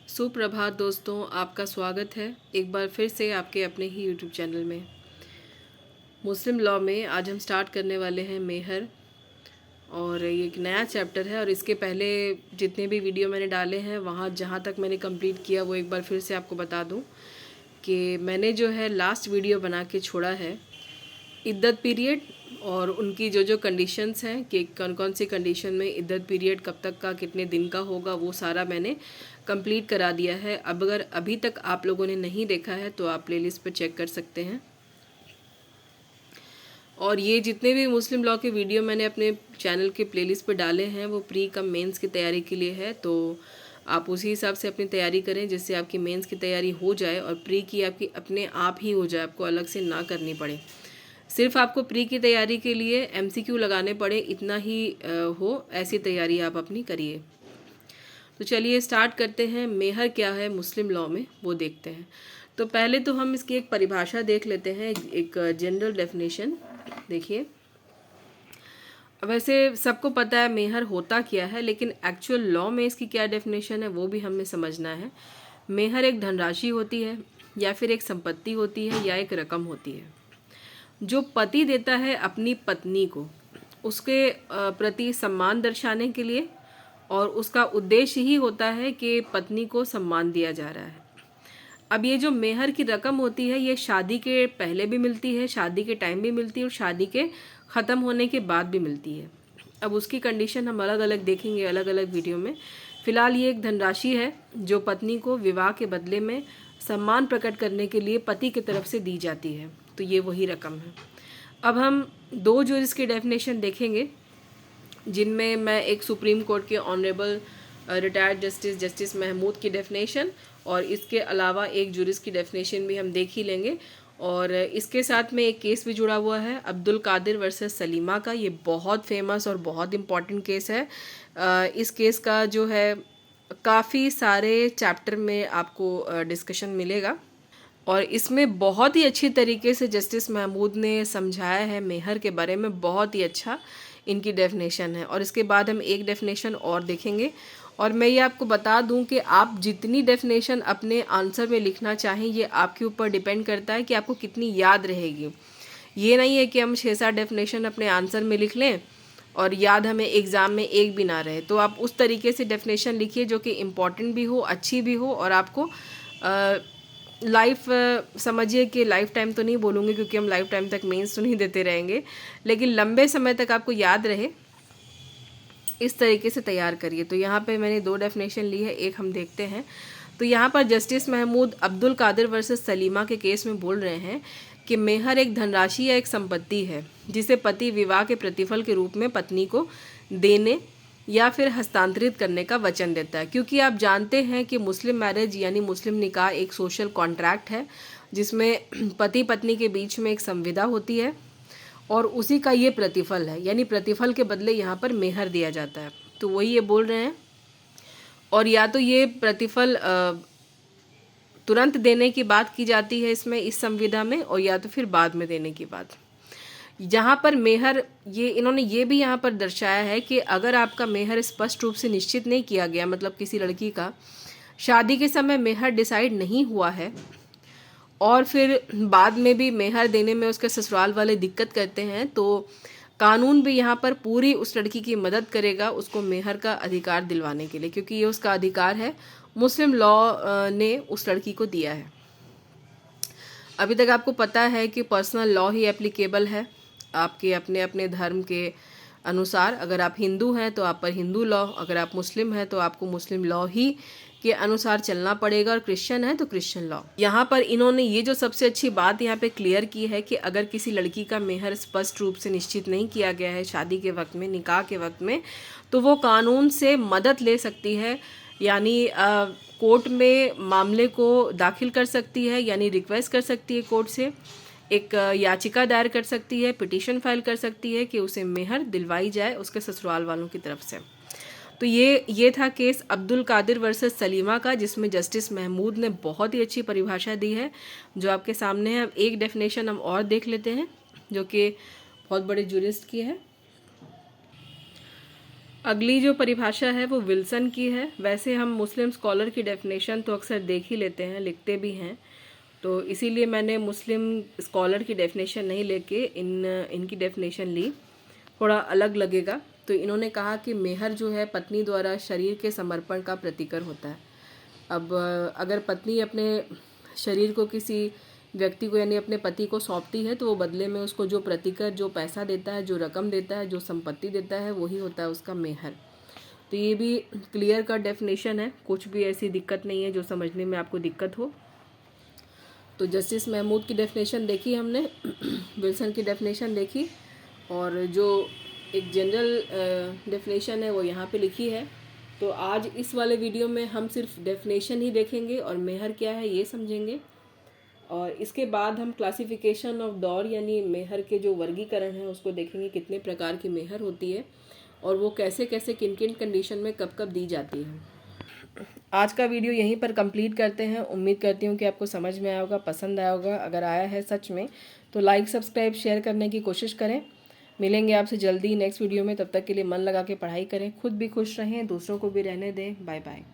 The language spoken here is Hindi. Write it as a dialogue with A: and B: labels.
A: सुप्रभात दोस्तों, आपका स्वागत है एक बार फिर से आपके अपने ही यूट्यूब चैनल में। मुस्लिम लॉ में आज हम स्टार्ट करने वाले हैं मेहर, और ये एक नया चैप्टर है। और इसके पहले जितने भी वीडियो मैंने डाले हैं वहाँ जहाँ तक मैंने कंप्लीट किया वो एक बार फिर से आपको बता दूँ कि मैंने जो है लास्ट वीडियो बना के छोड़ा है इद्दत पीरियड और उनकी जो जो कंडीशंस हैं कि कौन कौन सी कंडीशन में इद्दत पीरियड कब तक का कितने दिन का होगा, वो सारा मैंने कंप्लीट करा दिया है। अब अगर अभी तक आप लोगों ने नहीं देखा है तो आप प्लेलिस्ट पर चेक कर सकते हैं। और ये जितने भी मुस्लिम लॉ के वीडियो मैंने अपने चैनल के प्लेलिस्ट पर डाले हैं वो प्री कम मेंस की तैयारी के लिए है, तो आप उसी हिसाब से अपनी तैयारी करें जिससे आपकी मेंस की तैयारी हो जाए और प्री की आपकी अपने आप ही हो जाए, आपको अलग से ना करनी पड़े। सिर्फ आपको प्री की तैयारी के लिए एमसीक्यू लगाने पड़े, इतना ही हो, ऐसी तैयारी आप अपनी करिए। तो चलिए स्टार्ट करते हैं। मेहर क्या है मुस्लिम लॉ में वो देखते हैं। तो पहले तो हम इसकी एक परिभाषा देख लेते हैं, एक जनरल डेफिनेशन। देखिए, वैसे सबको पता है मेहर होता क्या है, लेकिन एक्चुअल लॉ में इसकी क्या डेफिनेशन है वो भी हमें समझना है। मेहर एक धनराशि होती है या फिर एक संपत्ति होती है या एक रकम होती है जो पति देता है अपनी पत्नी को उसके प्रति सम्मान दर्शाने के लिए, और उसका उद्देश्य ही होता है कि पत्नी को सम्मान दिया जा रहा है। अब ये जो मेहर की रकम होती है ये शादी के पहले भी मिलती है, शादी के टाइम भी मिलती है और शादी के ख़त्म होने के बाद भी मिलती है। अब उसकी कंडीशन हम अलग अलग देखेंगे अलग अलग वीडियो में। फ़िलहाल ये एक धनराशि है जो पत्नी को विवाह के बदले में सम्मान प्रकट करने के लिए पति की तरफ से दी जाती है, तो ये वही रकम है। अब हम दो जो इसकी डेफिनेशन देखेंगे, जिनमें मैं एक सुप्रीम कोर्ट के ऑनरेबल रिटायर्ड जस्टिस महमूद की डेफिनेशन और इसके अलावा एक जुरिस्ट की डेफिनेशन भी हम देख ही लेंगे। और इसके साथ में एक केस भी जुड़ा हुआ है अब्दुल कादिर वर्सेस सलीमा का। ये बहुत फेमस और बहुत इम्पॉर्टेंट केस है। इस केस का जो है काफ़ी सारे चैप्टर में आपको डिस्कशन मिलेगा और इसमें बहुत ही अच्छी तरीके से जस्टिस महमूद ने समझाया है मेहर के बारे में। बहुत ही अच्छा इनकी डेफिनेशन है। और इसके बाद हम एक डेफिनेशन और देखेंगे। और मैं ये आपको बता दूं कि आप जितनी डेफिनेशन अपने आंसर में लिखना चाहें ये आपके ऊपर डिपेंड करता है कि आपको कितनी याद रहेगी। ये नहीं है कि हम 6-7 डेफिनेशन अपने आंसर में लिख लें और याद हमें एग्ज़ाम में एक भी ना रहे। तो आप उस तरीके से डेफिनेशन लिखिए जो कि इम्पॉर्टेंट भी हो, अच्छी भी हो और आपको लाइफ समझिए कि लाइफ टाइम तो नहीं बोलूँगी क्योंकि हम लाइफ टाइम तक मेंस तो नहीं देते रहेंगे, लेकिन लंबे समय तक आपको याद रहे इस तरीके से तैयार करिए। तो यहाँ पे मैंने दो डेफिनेशन ली है, एक हम देखते हैं। तो यहाँ पर जस्टिस महमूद अब्दुल कादिर वर्सेस सलीमा के केस में बोल रहे हैं कि मेहर एक धनराशि या एक संपत्ति है जिसे पति विवाह के प्रतिफल के रूप में पत्नी को देने या फिर हस्तांतरित करने का वचन देता है। क्योंकि आप जानते हैं कि मुस्लिम मैरिज यानी मुस्लिम निकाह एक सोशल कॉन्ट्रैक्ट है जिसमें पति पत्नी के बीच में एक संविदा होती है और उसी का ये प्रतिफल है, यानी प्रतिफल के बदले यहाँ पर मेहर दिया जाता है। तो वही ये बोल रहे हैं। और या तो ये प्रतिफल तुरंत देने की बात की जाती है इसमें इस संविदा में, और या तो फिर बाद में देने की बात। जहाँ पर मेहर ये इन्होंने ये भी यहाँ पर दर्शाया है कि अगर आपका मेहर स्पष्ट रूप से निश्चित नहीं किया गया, मतलब किसी लड़की का शादी के समय मेहर डिसाइड नहीं हुआ है और फिर बाद में भी मेहर देने में उसके ससुराल वाले दिक्कत करते हैं, तो कानून भी यहाँ पर पूरी उस लड़की की मदद करेगा उसको मेहर का अधिकार दिलवाने के लिए, क्योंकि ये उसका अधिकार है, मुस्लिम लॉ ने उस लड़की को दिया है। अभी तक आपको पता है कि पर्सनल लॉ ही एप्लीकेबल है आपके अपने अपने धर्म के अनुसार। अगर आप हिंदू हैं तो आप पर हिंदू लॉ, अगर आप मुस्लिम हैं तो आपको मुस्लिम लॉ ही के अनुसार चलना पड़ेगा, और क्रिश्चियन है तो क्रिश्चियन लॉ। यहाँ पर इन्होंने ये जो सबसे अच्छी बात यहाँ पे क्लियर की है कि अगर किसी लड़की का मेहर स्पष्ट रूप से निश्चित नहीं किया गया है शादी के वक्त में, निकाह के वक्त में, तो वो कानून से मदद ले सकती है, यानी कोर्ट में मामले को दाखिल कर सकती है, यानी रिक्वेस्ट कर सकती है कोर्ट से, एक याचिका दायर कर सकती है, पिटीशन फाइल कर सकती है कि उसे मेहर दिलवाई जाए उसके ससुराल वालों की तरफ से। तो ये था केस अब्दुल कादिर वर्सेस सलीमा का, जिसमें जस्टिस महमूद ने बहुत ही अच्छी परिभाषा दी है जो आपके सामने है। अब एक डेफिनेशन हम और देख लेते हैं जो कि बहुत बड़े जुरिस्ट की है। अगली जो परिभाषा है वो विल्सन की है। वैसे हम मुस्लिम स्कॉलर की डेफिनेशन तो अक्सर देख ही लेते हैं, लिखते भी हैं, तो इसीलिए मैंने मुस्लिम स्कॉलर की डेफिनेशन नहीं लेके इनकी डेफिनेशन ली, थोड़ा अलग लगेगा। तो इन्होंने कहा कि मेहर जो है पत्नी द्वारा शरीर के समर्पण का प्रतीकर होता है। अब अगर पत्नी अपने शरीर को किसी व्यक्ति को यानी अपने पति को सौंपती है तो वो बदले में उसको जो प्रतिकर, जो पैसा देता है, जो रकम देता है, जो संपत्ति देता है, वही होता है उसका मेहर। तो ये भी क्लियर कट डेफिनेशन है, कुछ भी ऐसी दिक्कत नहीं है जो समझने में आपको दिक्कत हो। तो जस्टिस महमूद की डेफिनेशन देखी हमने, विल्सन की डेफिनेशन देखी, और जो एक जनरल डेफिनेशन है वो यहाँ पे लिखी है। तो आज इस वाले वीडियो में हम सिर्फ डेफिनेशन ही देखेंगे और मेहर क्या है ये समझेंगे, और इसके बाद हम क्लासिफिकेशन ऑफ दौर यानी मेहर के जो वर्गीकरण है उसको देखेंगे, कितने प्रकार की मेहर होती है और वो कैसे कैसे किन किन कंडीशन में कब कब दी जाती है। आज का वीडियो यहीं पर कंप्लीट करते हैं। उम्मीद करती हूँ कि आपको समझ में आया होगा, पसंद आया होगा। अगर आया है सच में तो लाइक, सब्सक्राइब, शेयर करने की कोशिश करें। मिलेंगे आपसे जल्दी नेक्स्ट वीडियो में, तब तक के लिए मन लगा के पढ़ाई करें, खुद भी खुश रहें, दूसरों को भी रहने दें। Bye bye.